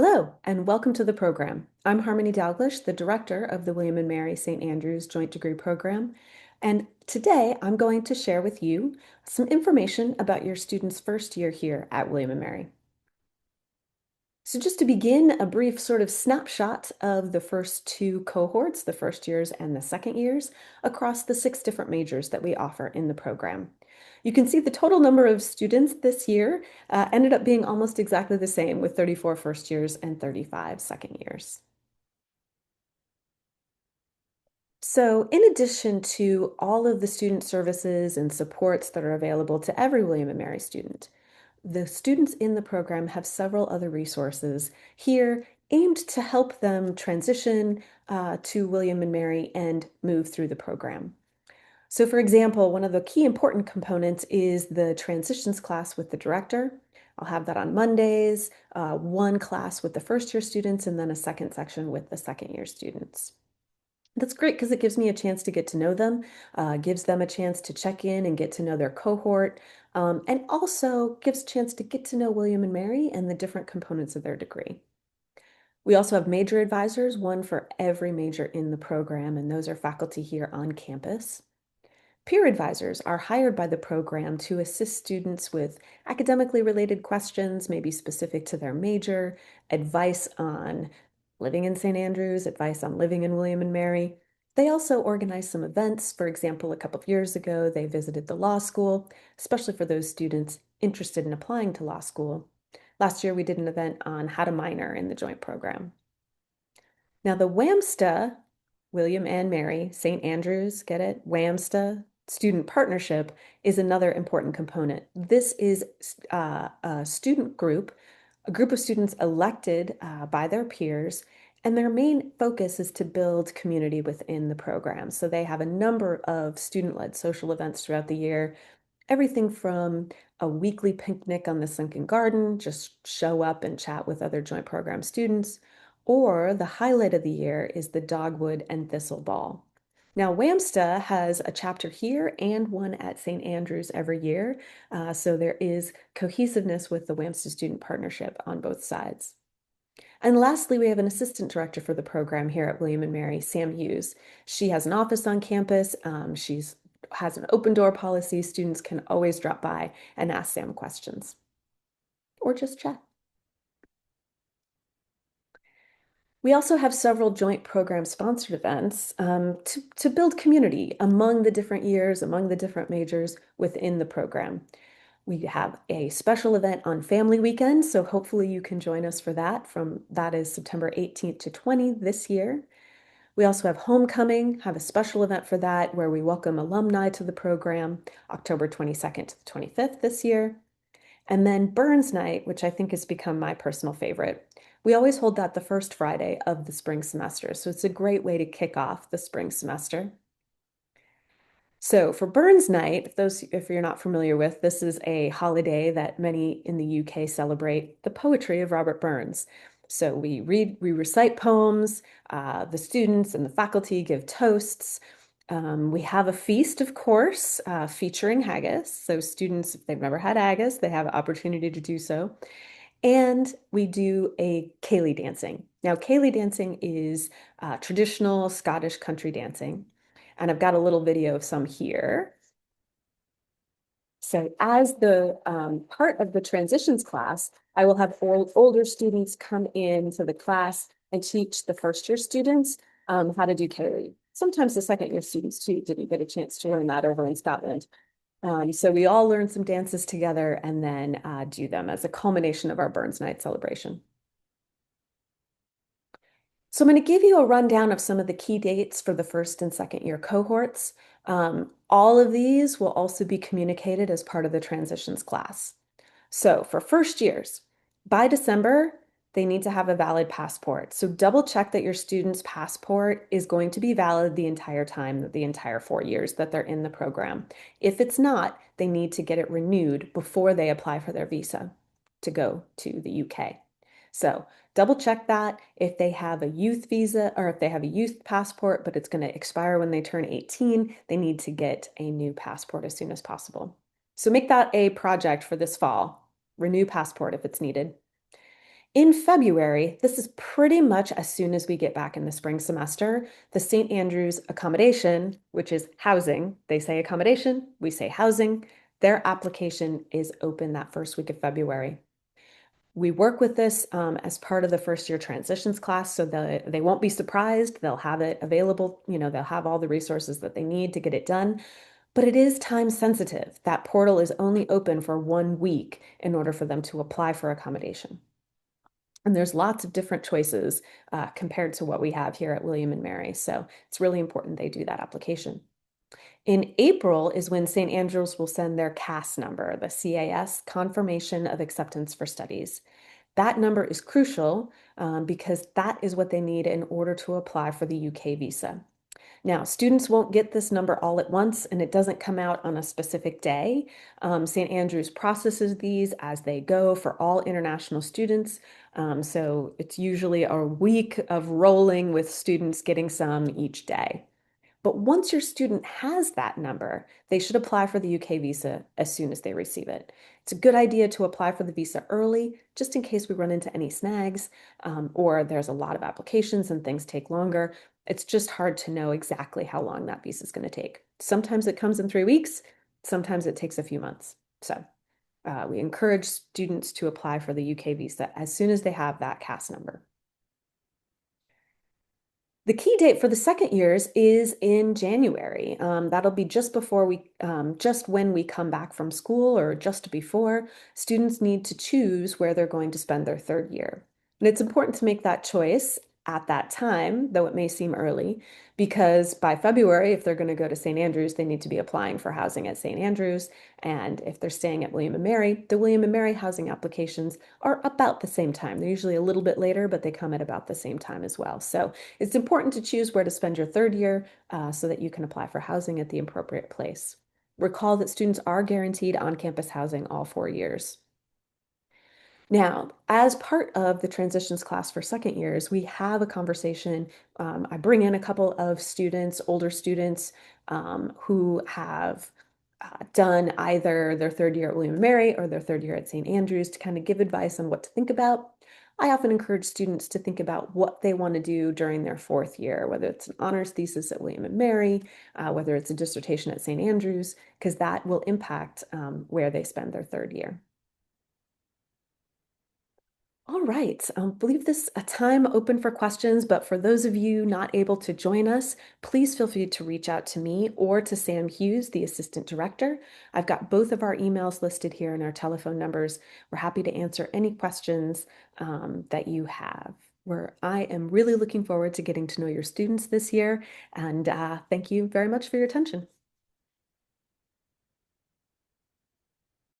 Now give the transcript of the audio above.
Hello, and welcome to the program. I'm Harmony Dalglish, the director of the William and Mary St. Andrews Joint Degree Program. And today I'm going to share with you some information about your student's first year here at William and Mary. So just to begin, a brief sort of snapshot of the first two cohorts, the first years and the second years, across the 6 different majors that we offer in the program. You can see the total number of students this year ended up being almost exactly the same, with 34 first years and 35 second years. So, in addition to all of the student services and supports that are available to every William & Mary student, the students in the program have several other resources here aimed to help them transition to William & Mary and move through the program. So, for example, one of the key important components is the transitions class with the director. I'll have that on Mondays, one class with the first year students, and then a second section with the second year students. That's great because it gives me a chance to get to know them, gives them a chance to check in and get to know their cohort, and also gives a chance to get to know William and Mary and the different components of their degree. We also have major advisors, one for every major in the program, and those are faculty here on campus. Peer advisors are hired by the program to assist students with academically related questions, maybe specific to their major, advice on living in St. Andrews, advice on living in William and Mary. They also organize some events. For example, a couple of years ago, they visited the law school, especially for those students interested in applying to law school. Last year, we did an event on how to minor in the joint program. Now, the WAMSTA, William and Mary, St. Andrews, get it? WAMSTA, student partnership, is another important component. This is a student group, a group of students elected by their peers, and their main focus is to build community within the program. So they have a number of student-led social events throughout the year, everything from a weekly picnic on the sunken garden, just show up and chat with other joint program students, or the highlight of the year is the Dogwood and Thistle Ball. Now, WAMSTA has a chapter here and one at St. Andrews every year, so there is cohesiveness with the WAMSTA Student Partnership on both sides. And lastly, we have an assistant director for the program here at William & Mary, Sam Hughes. She has an office on campus. She's has an open door policy. Students can always drop by and ask Sam questions or just chat. We also have several joint program sponsored events to build community among the different years, among the different majors within the program. We have a special event on Family Weekend, so hopefully you can join us for that. That is September 18th to 20th this year. We also have Homecoming, have a special event for that where we welcome alumni to the program, October 22nd to the 25th this year. And then Burns Night, which I think has become my personal favorite. We always hold that the first Friday of the spring semester, so it's a great way to kick off the spring semester. So for Burns Night, if you're not familiar with, this is a holiday that many in the UK celebrate the poetry of Robert Burns. So we recite poems, the students and the faculty give toasts. We have a feast, of course, featuring haggis. So students, if they've never had haggis, they have an opportunity to do so. And we do a ceilidh dancing. Now, ceilidh dancing is traditional Scottish country dancing. And I've got a little video of some here. So as the part of the transitions class, I will have older students come into the class and teach the first year students how to do ceilidh. Sometimes the second year students too didn't get a chance to learn that over in Scotland. So we all learn some dances together and then do them as a culmination of our Burns Night celebration. So I'm going to give you a rundown of some of the key dates for the first and second year cohorts. All of these will also be communicated as part of the transitions class. So for first years, by December, they need to have a valid passport. So double check that your student's passport is going to be valid the entire time, the entire 4 years that they're in the program. If it's not, they need to get it renewed before they apply for their visa to go to the UK. So double check that. If they have a youth visa or if they have a youth passport, but it's going to expire when they turn 18, they need to get a new passport as soon as possible. So make that a project for this fall. Renew passport if it's needed. In February, this is pretty much as soon as we get back in the spring semester, the St. Andrews accommodation, which is housing, they say accommodation, we say housing, their application is open that first week of February. We work with this as part of the first year transitions class, so they won't be surprised. They'll have it available, they'll have all the resources that they need to get it done. But it is time sensitive. That portal is only open for 1 week in order for them to apply for accommodation. And there's lots of different choices compared to what we have here at William and Mary. So it's really important they do that application. In April is when St. Andrews will send their CAS number, the CAS, Confirmation of Acceptance for Studies. That number is crucial because that is what they need in order to apply for the UK visa. Now, students won't get this number all at once, and it doesn't come out on a specific day. St. Andrews processes these as they go for all international students. So it's usually a week of rolling with students getting some each day. But once your student has that number, they should apply for the UK visa as soon as they receive it. It's a good idea to apply for the visa early, just in case we run into any snags, or there's a lot of applications and things take longer. It's just hard to know exactly how long that visa is going to take. Sometimes it comes in 3 weeks, sometimes it takes a few months. So we encourage students to apply for the UK visa as soon as they have that CAS number. The key date for the second years is in January. That'll be just when we come back from school or just before. Students need to choose where they're going to spend their third year. And it's important to make that choice at that time, though it may seem early, because by February, if they're going to go to St. Andrews, they need to be applying for housing at St. Andrews. And if they're staying at William and Mary, the William and Mary housing applications are about the same time. They're usually a little bit later, but they come at about the same time as well. So it's important to choose where to spend your third year so that you can apply for housing at the appropriate place. Recall that students are guaranteed on-campus housing all 4 years. Now, as part of the transitions class for second years, we have a conversation. I bring in a couple of students, older students, who have done either their third year at William and Mary or their third year at St. Andrews to kind of give advice on what to think about. I often encourage students to think about what they want to do during their fourth year, whether it's an honors thesis at William and Mary, whether it's a dissertation at St. Andrews, because that will impact where they spend their third year. All right, believe this a time open for questions, but for those of you not able to join us, please feel free to reach out to me or to Sam Hughes, the assistant director. I've got both of our emails listed here and our telephone numbers. We're happy to answer any questions that you have. I am really looking forward to getting to know your students this year, and thank you very much for your attention.